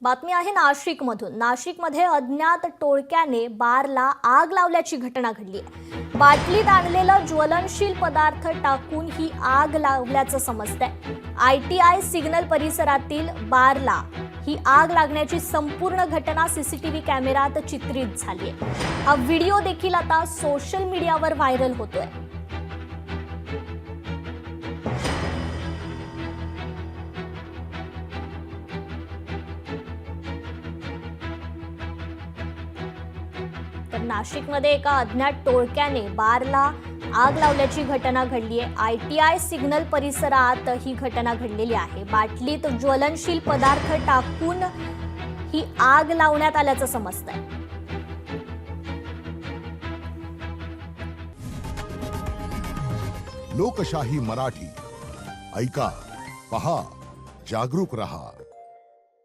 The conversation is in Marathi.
बातमी आहे नाशिकमधून। नाशिकमध्ये अज्ञात टोळक्याने बारला आग लावल्याची घटना घडली आहे। बाटलीत आणलेलं ज्वलनशील पदार्थ टाकून ही आग लावल्याचं समजतंय। ITI सिग्नल परिसरातील बारला ही आग लागण्याची संपूर्ण घटना सीसीटीव्ही कॅमेऱ्यात चित्रित झाली आहे। हा व्हिडिओ देखील आता सोशल मीडियावर व्हायरल होतोय। तर नाशिकमध्ये एका अज्ञात टोळक्याने बारला आग लावल्याची घटना घडली आहे। ITI सिग्नल परिसरात ही घटना घडलेली आहे। बाटलीत ज्वलनशील पदार्थ टाकून ही आग लावण्यात आल्याचं समजतंय। लोकशाही मराठी ऐका, पहा, जागरूक रहा।